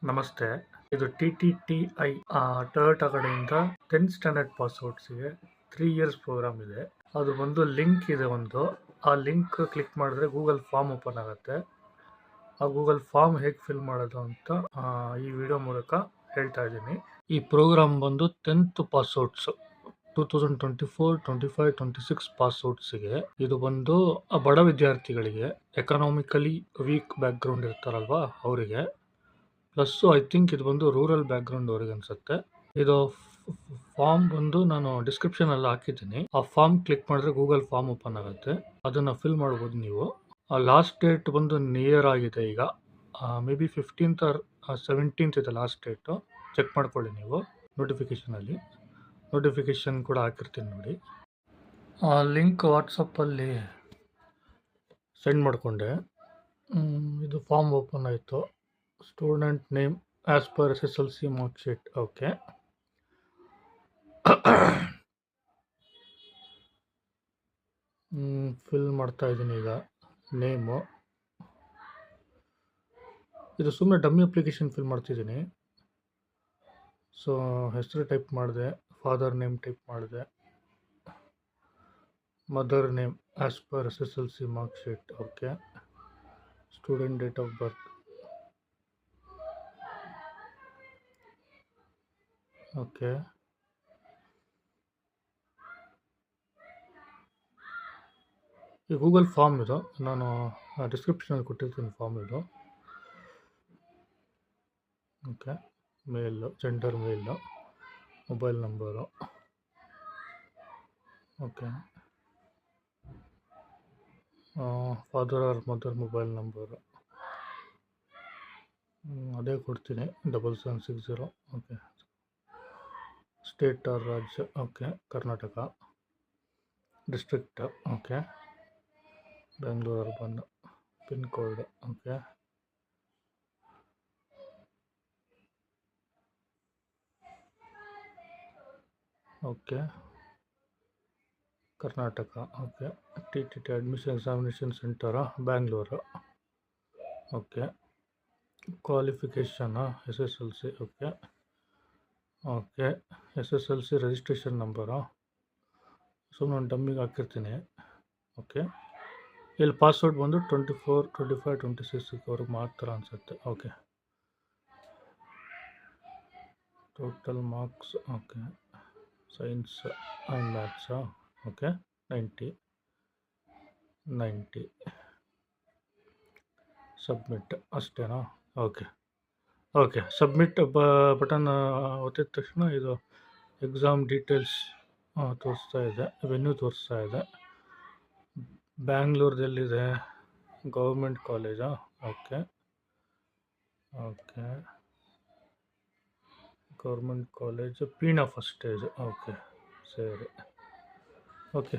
ನಮಸ್ತೆ. ಇದು TTTI Toyota ಕಡೆಯಿಂದ 10th ಸ್ಟ್ಯಾಂಡರ್ಡ್ ಪಾಸ್ಔಟ್ಸ್ಗೆ 3 ಇಯರ್ಸ್ ಪ್ರೋಗ್ರಾಮ್ ಇದೆ. ಅದು ಬಂದು ಲಿಂಕ್ ಇದೆ ಒಂದು. ಆ ಲಿಂಕ್ ಕ್ಲಿಕ್ ಮಾಡಿದ್ರೆ ಗೂಗಲ್ ಫಾರ್ಮ್ ಓಪನ್ ಆಗುತ್ತೆ. ಆ ಗೂಗಲ್ ಫಾರ್ಮ್ ಹೇಗೆ ಫಿಲ್ ಮಾಡೋದು ಅಂತ ಈ ವಿಡಿಯೋ ಮೂಲಕ ಹೇಳ್ತಾ ಇದ್ದೀನಿ. ಈ ಪ್ರೋಗ್ರಾಮ್ ಬಂದು 10th ಪಾಸ್ಔಟ್ಸ್ 2024, 25, 26 ಪಾಸ್ಔಟ್ಸ್ಗೆ. ಇದು ಬಂದು ಬಡ ವಿದ್ಯಾರ್ಥಿಗಳಿಗೆ, ಎಕನಾಮಿಕಲಿ ವೀಕ್ ಬ್ಯಾಕ್ಗ್ರೌಂಡ್ ಇರ್ತಾರಲ್ವಾ ಅವರಿಗೆ, ಪ್ಲಸ್ ಐ ಥಿಂಕ್ ಇದು ಬಂದು ರೂರಲ್ ಬ್ಯಾಕ್ಗ್ರೌಂಡ್ ಅವ್ರಿಗೆ ಅನ್ಸುತ್ತೆ. ಇದು ಫಾರ್ಮ್ ಬಂದು ನಾನು ಡಿಸ್ಕ್ರಿಪ್ಷನ್ ಅಲ್ಲಿ ಹಾಕಿದ್ದೀನಿ. ಆ ಫಾರ್ಮ್ ಕ್ಲಿಕ್ ಮಾಡಿದ್ರೆ ಗೂಗಲ್ ಫಾರ್ಮ್ ಓಪನ್ ಆಗುತ್ತೆ. ಅದನ್ನ ಫಿಲ್ ಮಾಡ್ಬೋದು ನೀವು. ಲಾಸ್ಟ್ ಡೇಟ್ ಬಂದು ನಿಯರ್ ಆಗಿದೆ ಈಗ. May be 15th or 17th ಇದೆ ಲಾಸ್ಟ್ ಡೇಟು. ಚೆಕ್ ಮಾಡ್ಕೊಳ್ಳಿ ನೀವು ನೋಟಿಫಿಕೇಶನ್ ಕೂಡ ಹಾಕಿರ್ತೀನಿ ನೋಡಿ. ಲಿಂಕ್ ವಾಟ್ಸಪ್ಪಲ್ಲಿ ಸೆಂಡ್ ಮಾಡಿಕೊಂಡೆ. ಇದು ಫಾರ್ಮ್ ಓಪನ್ ಆಯಿತು. Student name as per SSLC mark sheet. Okay, fill ಮಾಡ್ತಾ ಇದ್ದೀನಿ ಈಗ. ನೇಮು ಇದು ಸುಮ್ಮನೆ ಡಮ್ಮಿ ಅಪ್ಲಿಕೇಶನ್ ಫಿಲ್ ಮಾಡ್ತಿದ್ದೀನಿ. ಸೊ ಹೆಸರು ಟೈಪ್ ಮಾಡಿದೆ, ಫಾದರ್ ನೇಮ್ ಟೈಪ್ ಮಾಡಿದೆ, mother name as per SSLC mark sheet. Okay, student date of birth. Okay, ಈ ಗೂಗಲ್ ಫಾರ್ಮ್ ಇದು ನಾನು ಡಿಸ್ಕ್ರಿಪ್ಷನಲ್ಲಿ ಕೊಟ್ಟಿರ್ತೀನಿ ಫಾರ್ಮ್ ಇದು. Okay, male, gender male, mobile number. Okay, father or mother mobile number ಅದೇ ಕೊಡ್ತೀನಿ, 7760. Okay, state or ರಾಜ್ಯ. Okay, Karnataka. District. Okay, Bengaluru urban. Pin code. Okay, okay, Karnataka. Okay, TTT admission examination centre Bangalore. Okay, qualification SSLC. Okay, okay, SSLC registration number ಸುಮ್ಮನೆ ಡಮ್ಮಿಗೆ ಹಾಕಿರ್ತೀನಿ. Okay, ಇಲ್ಲಿ password ಬಂದು 24, 25, 26 ಮಾತ್ರ ಅನಿಸುತ್ತೆ. Okay, total marks. Okay, science and ಮ್ಯಾಥ್ಸಾ. Okay, 90. Submit ಅಷ್ಟೇನಾ? Okay, submit button ಒತ್ತಿದ ತಕ್ಷಣ ಇದು ಎಕ್ಸಾಮ್ ಡೀಟೇಲ್ಸ್ ತೋರಿಸ್ತಾ ಇದೆ, ವೆನ್ಯೂ ತೋರಿಸ್ತಾ ಇದೆ. ಬ್ಯಾಂಗ್ಳೂರ್ದಲ್ಲಿದೆ, ಗೌರ್ಮೆಂಟ್ ಕಾಲೇಜಾ? Okay, government college, Peenya first stage. Okay, ಸರಿ. ಓಕೆ.